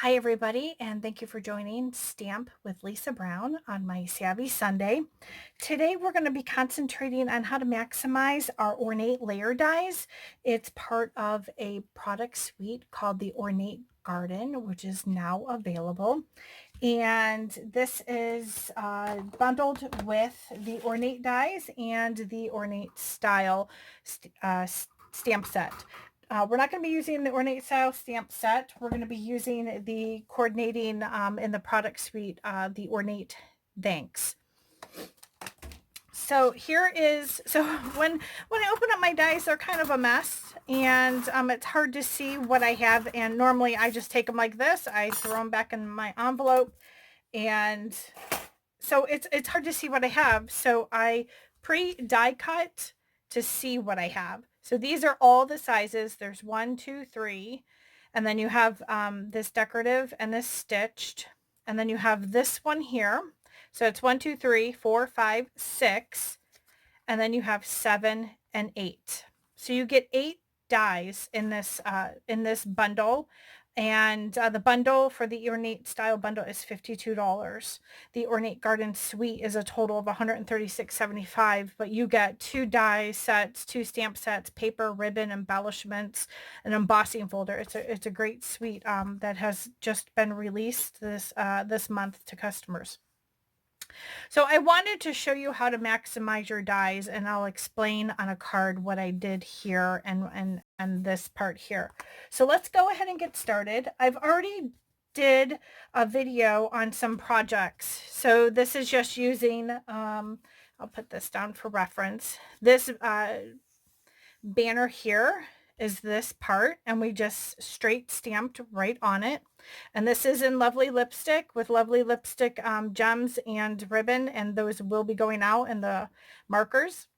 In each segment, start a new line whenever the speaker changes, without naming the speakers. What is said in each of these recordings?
Hi, everybody, and thank you for joining Stamp with Lisa Brown on my SAVI Sunday. Today, we're going to be concentrating on how to maximize our ornate layer dies. It's part of a product suite called the Ornate Garden, which is now available. And this is bundled with the Ornate dies and the Ornate style stamp set. We're not going to be using the Ornate style stamp set. We're going to be using the coordinating in the product suite, the Ornate thanks. So when I open up my dies, they're kind of a mess, and it's hard to see what I have. And normally I just take them like this. I throw them back in my envelope, and so it's hard to see what I have. So I pre-die cut to see what I have. So these are all the sizes. There's 1, 2, 3, and then you have this decorative and this stitched, and then you have this one here. So it's 1, 2, 3, 4, 5, 6, and then you have 7 and 8. So you get 8 dies in this bundle. And the bundle for the Ornate style bundle is $52. The Ornate Garden Suite is a total of $136.75, but you get 2 die sets, 2 stamp sets, paper, ribbon, embellishments, an embossing folder. It's a great suite that has just been released this month to customers. So I wanted to show you how to maximize your dies, and I'll explain on a card what I did here and this part here. So let's go ahead and get started. I've already did a video on some projects. So this is just using, I'll put this down for reference. This banner here is this part, and we just straight stamped right on it. And this is in lovely lipstick with lovely lipstick gems and ribbon, and those will be going out in the markers.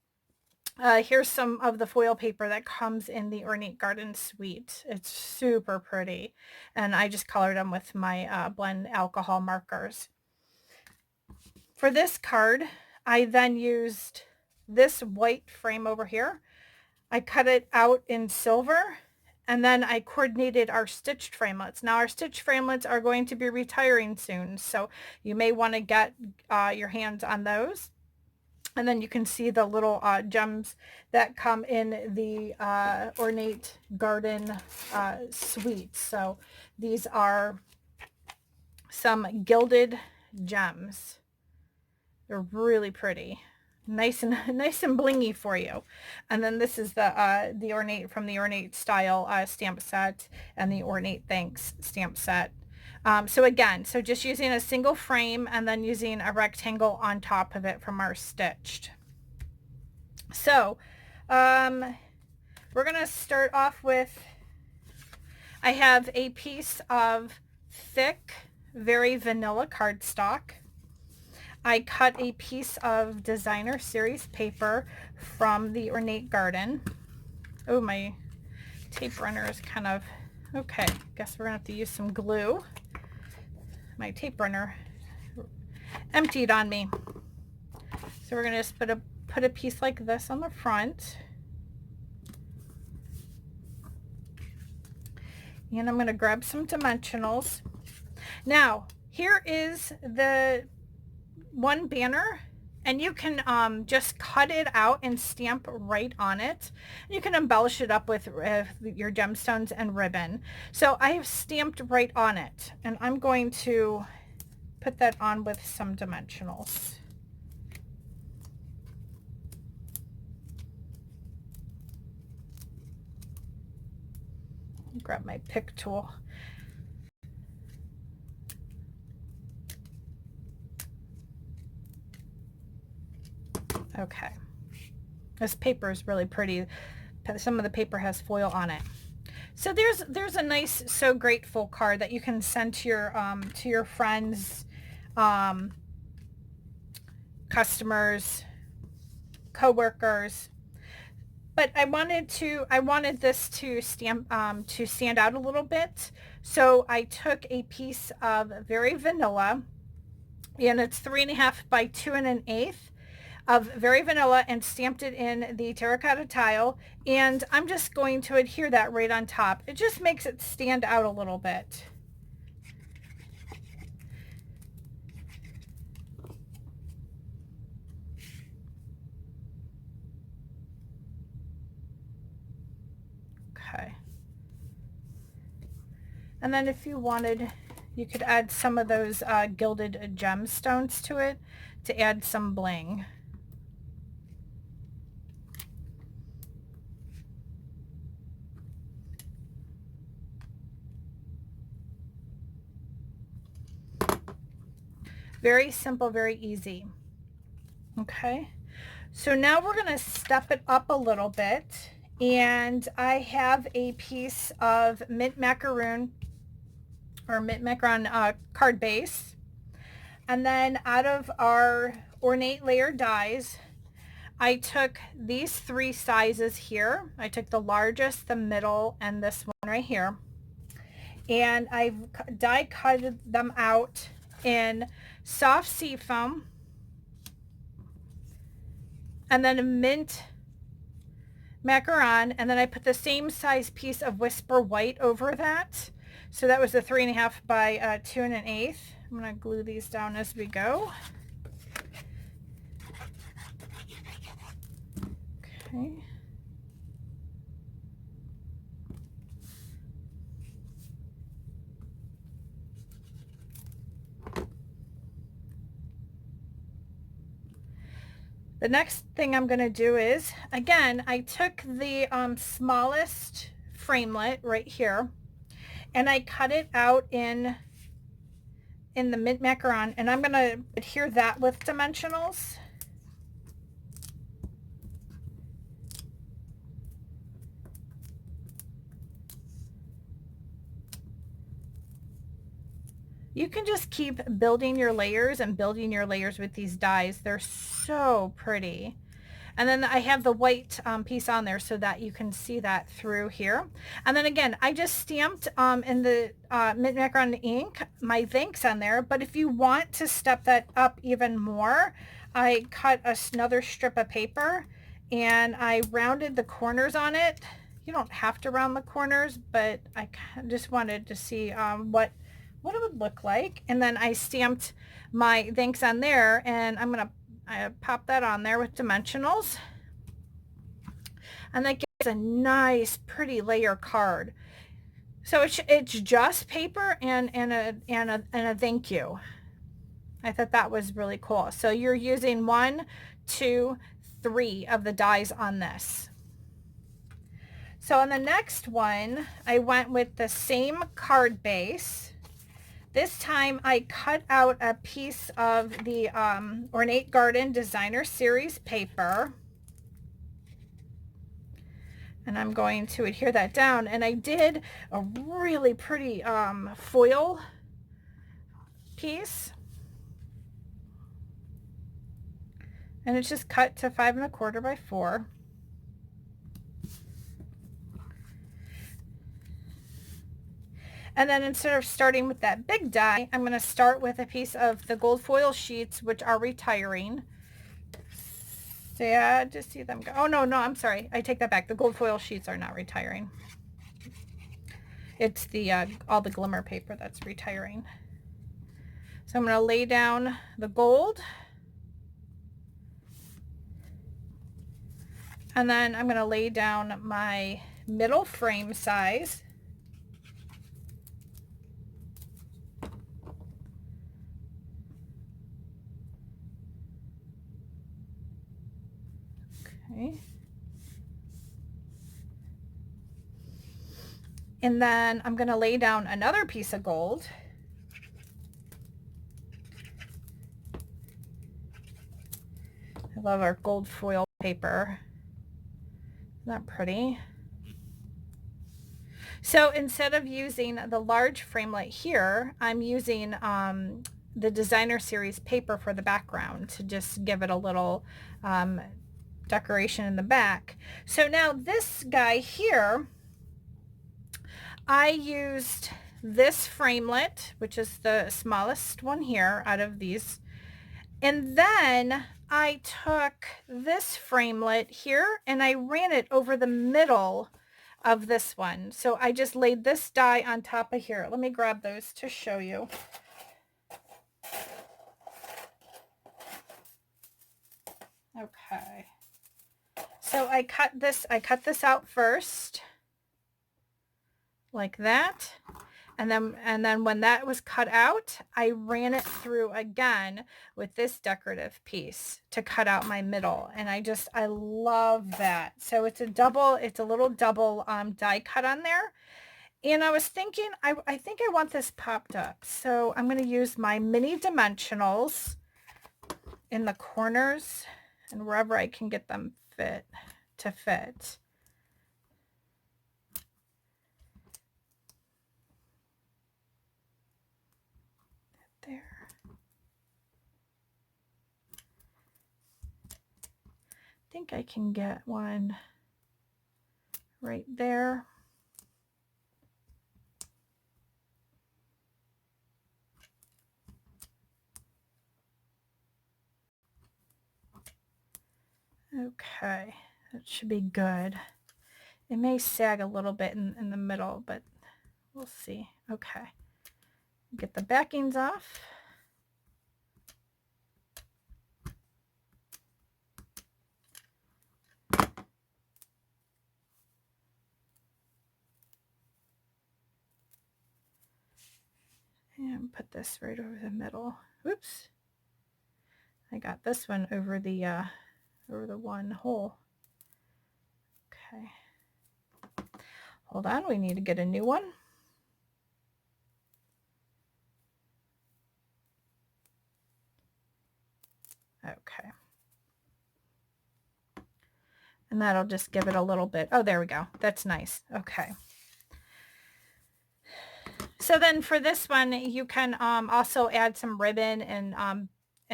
Here's some of the foil paper that comes in the Ornate Garden Suite. It's super pretty, and I just colored them with my blend alcohol markers. For this card, I then used this white frame over here. I cut it out in silver, and then I coordinated our stitched framelits. Now our stitched framelits are going to be retiring soon, so you may want to get your hands on those. And then you can see the little gems that come in the Ornate Garden suite. So these are some gilded gems. They're really pretty. Nice and blingy for you. And then this is the Ornate from the Ornate style stamp set and the Ornate thanks stamp set. So just using a single frame and then using a rectangle on top of it from our stitched. So we're gonna start off with, I have a piece of thick, very vanilla cardstock. I cut a piece of designer series paper from the Ornate Garden. Oh, my tape runner is kind of, okay, guess we're gonna have to use some glue. My tape runner emptied on me. So we're gonna just put a piece like this on the front. And I'm gonna grab some dimensionals. Now, here is the one banner, and you can just cut it out and stamp right on it. You can embellish it up with your gemstones and ribbon. So I have stamped right on it, and I'm going to put that on with some dimensionals. Grab my pick tool. Okay, this paper is really pretty. Some of the paper has foil on it. So there's a nice So Grateful card that you can send to your friends, customers, co-workers. But I wanted this to stand out a little bit. So I took a piece of very vanilla, and it's 3.5 by 2 1/8 of very vanilla, and stamped it in the terracotta tile, and I'm just going to adhere that right on top. It just makes it stand out a little bit. Okay. And then if you wanted, you could add some of those gilded gemstones to it to add some bling. Very simple, very easy. Okay, so now we're going to step it up a little bit, and I have a piece of mint macaroon or mint macaron card base, and then out of our Ornate Layer Dies, I took these three sizes here. I took the largest, the middle, and this one right here, and I've die cut them out in soft sea foam, and then a mint macaron, and then I put the same size piece of Whisper White over that. So that was a 3.5 by 2 1/8. I'm going to glue these down as we go. Okay. The next thing I'm going to do is, again, I took the smallest framelit right here, and I cut it out in the mint macaron, and I'm going to adhere that with dimensionals. You can just keep building your layers and building your layers with these dies. They're so pretty. And then I have the white piece on there so that you can see that through here. And then again, I just stamped in the mint macaron ink my thanks on there. But if you want to step that up even more, I cut another strip of paper and I rounded the corners on it. You don't have to round the corners, but I just wanted to see what it would look like. And then I stamped my thanks on there, and I'm going to pop that on there with dimensionals. And that gives a nice, pretty layer card. So it's just paper and a thank you. I thought that was really cool. So you're using 1, 2, 3 of the dies on this. So on the next one, I went with the same card base. This time I cut out a piece of the Ornate Garden Designer Series paper. And I'm going to adhere that down. And I did a really pretty foil piece. And it's just cut to 5 1/4 by 4. And then instead of starting with that big die, I'm going to start with a piece of the gold foil sheets, which are retiring. Sad to see them go. Oh, no, I'm sorry. I take that back. The gold foil sheets are not retiring. It's the all the glimmer paper that's retiring. So I'm going to lay down the gold. And then I'm going to lay down my middle frame size. Okay. And then I'm going to lay down another piece of gold. I love our gold foil paper. Isn't that pretty? So instead of using the large framelit here, I'm using the Designer Series paper for the background to just give it a little decoration in the back. So now this guy here, I used this framelit, which is the smallest one here out of these, and then I took this framelit here and I ran it over the middle of this one. So I just laid this die on top of here. Let me grab those to show you. Okay. So I cut this out first. like that. And then when that was cut out, I ran it through again with this decorative piece to cut out my middle. And I love that. So it's a little double die cut on there. And I was thinking, I think I want this popped up. So I'm going to use my mini dimensionals in the corners and wherever I can get them to fit. There. I think I can get one right there. Okay, that should be good. It may sag a little bit in the middle, but we'll see. Okay, get the backings off. And put this right over the middle. Oops. I got this one over the one hole. Okay. Hold on, we need to get a new one. Okay. And that'll just give it a little bit. Oh, there we go. That's nice. Okay. So then for this one, you can also add some ribbon and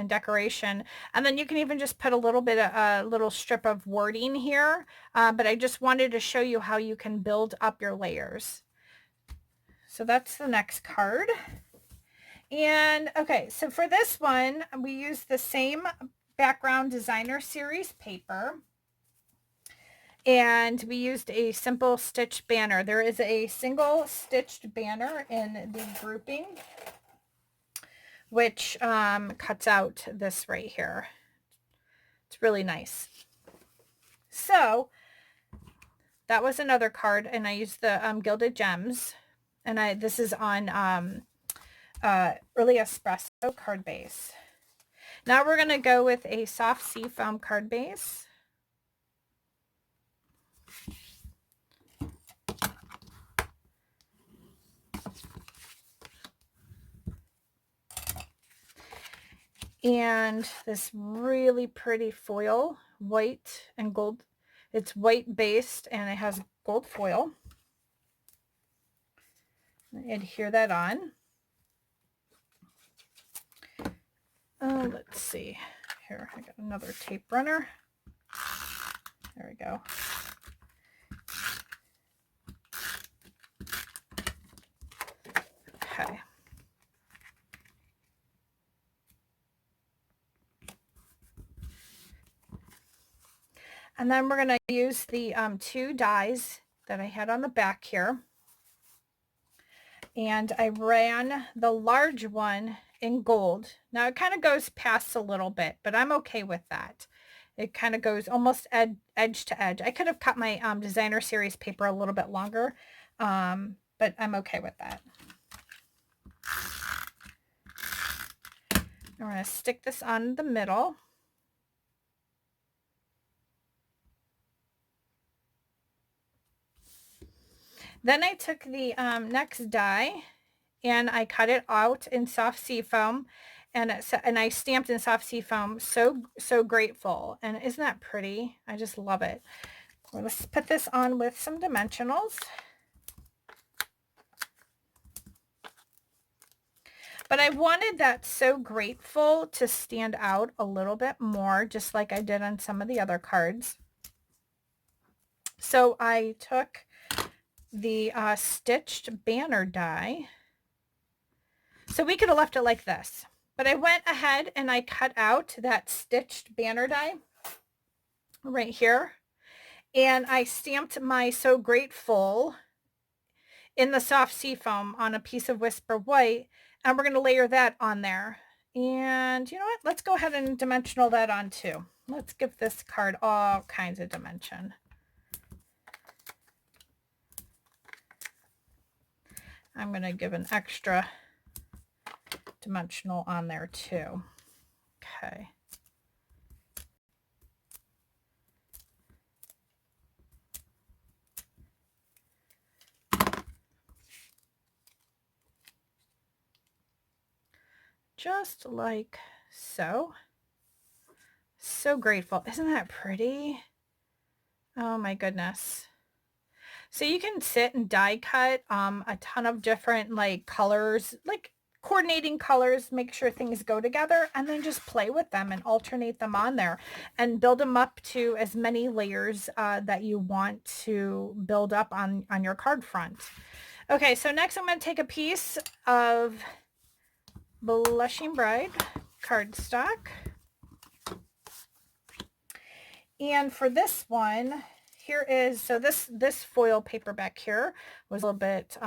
decoration. And then you can even just put a little bit of a little strip of wording here. But I just wanted to show you how you can build up your layers. So that's the next card. And okay, so for this one, we use the same background designer series paper. And we used a simple stitch banner. There is a single stitched banner in the grouping, which cuts out this right here. It's really nice. So that was another card, and I used the Gilded Gems, and this is on Early Espresso card base. Now we're going to go with a soft seafoam card base. And this really pretty foil, white and gold. It's white based and it has gold foil. Adhere that on. Let's see. Here, I got another tape runner. There we go. Okay. And then we're going to use the 2 dies that I had on the back here. And I ran the large one in gold. Now it kind of goes past a little bit, but I'm okay with that. It kind of goes almost edge to edge. I could have cut my designer series paper a little bit longer, but I'm okay with that. I'm going to stick this on the middle. Then I took the next die and I cut it out in soft seafoam, and I stamped in soft seafoam. So grateful. And isn't that pretty? I just love it. Well, let's put this on with some dimensionals. But I wanted that So Grateful to stand out a little bit more, just like I did on some of the other cards. So I took the stitched banner die. So we could have left it like this, but I went ahead and I cut out that stitched banner die right here. And I stamped my So Grateful in the soft seafoam on a piece of Whisper White. And we're going to layer that on there. And you know what? Let's go ahead and dimensional that on too. Let's give this card all kinds of dimension. I'm going to give an extra dimensional on there too. Okay. Just like so. So grateful. Isn't that pretty? Oh my goodness. So you can sit and die cut a ton of different like colors, like coordinating colors, make sure things go together, and then just play with them and alternate them on there and build them up to as many layers that you want to build up on your card front. Okay, so next I'm going to take a piece of Blushing Bride cardstock. And for this one, here is, so this foil paper back here was a little bit,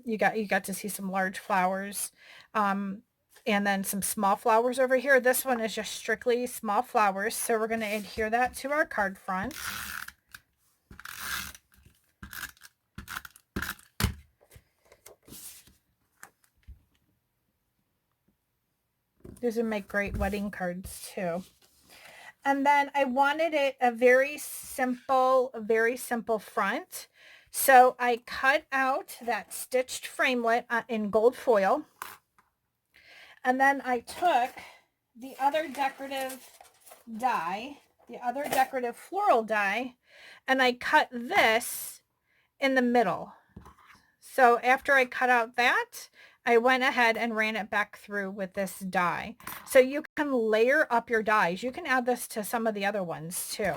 you got to see some large flowers, and then some small flowers over here. This one is just strictly small flowers. So we're going to adhere that to our card front. These would make great wedding cards too. And then I wanted it a very simple front. So I cut out that stitched framelit in gold foil. And then I took the other decorative die, the other decorative floral die, and I cut this in the middle. So after I cut out that, I went ahead and ran it back through with this die. So you can layer up your dies. You can add this to some of the other ones too.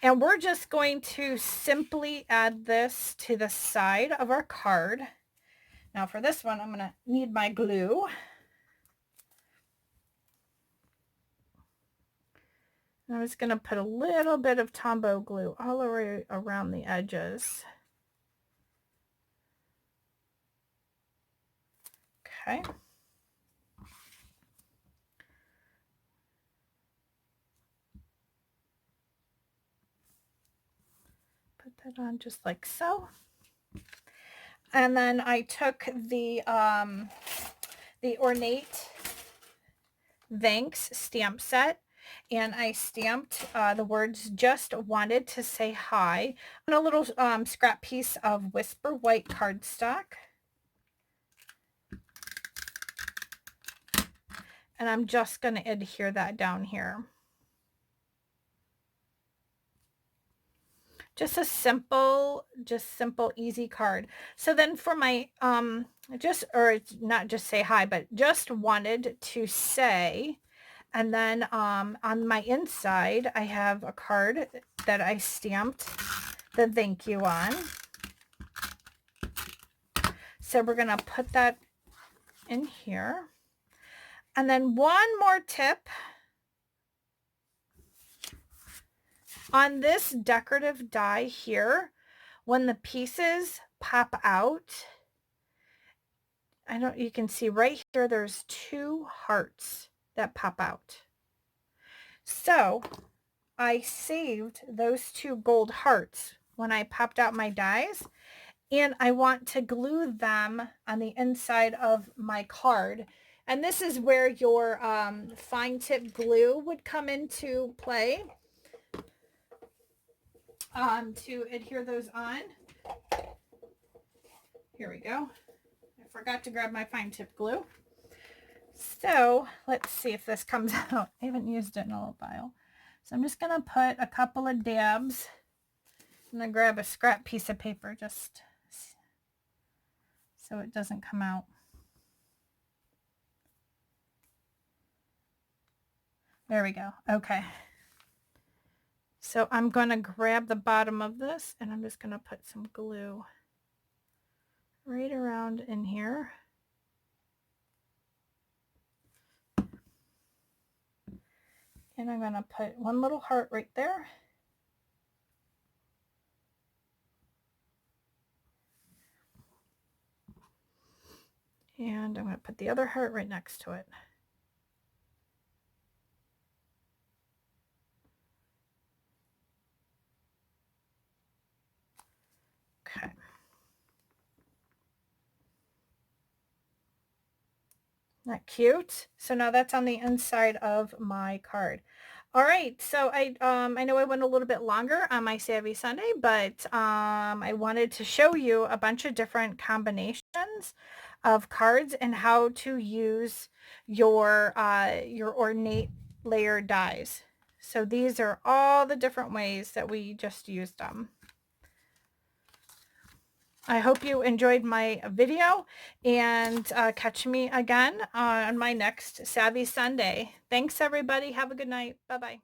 And we're just going to simply add this to the side of our card. Now for this one, I'm going to need my glue. I'm just going to put a little bit of Tombow glue all the way around the edges. Okay. Put that on just like so. And then I took the Ornate Thanks stamp set, and I stamped the words "just wanted to say hi" on a little scrap piece of Whisper White cardstock. And I'm just going to adhere that down here. Just a simple, easy card. So then for my, not just say hi, but just wanted to say, and then on my inside, I have a card that I stamped the thank you on. So we're going to put that in here. And then one more tip. On this decorative die here, when the pieces pop out, you can see right here, there's 2 hearts that pop out. So I saved those 2 gold hearts when I popped out my dies, and I want to glue them on the inside of my card. And this is where your fine tip glue would come into play to adhere those on. Here we go. I forgot to grab my fine tip glue. So let's see if this comes out. I haven't used it in a little while. So I'm just going to put a couple of dabs. I'm going to grab a scrap piece of paper just so it doesn't come out. There we go. Okay. So I'm going to grab the bottom of this, and I'm just going to put some glue right around in here. And I'm going to put one little heart right there. And I'm going to put the other heart right next to it. Okay. Not cute. So now that's on the inside of my card. All right, so I know I went a little bit longer on my Savvy Sunday, but I wanted to show you a bunch of different combinations of cards and how to use your ornate layer dies. So these are all the different ways that we just used them. I hope you enjoyed my video, and catch me again on my next Savvy Sunday. Thanks, everybody. Have a good night. Bye-bye.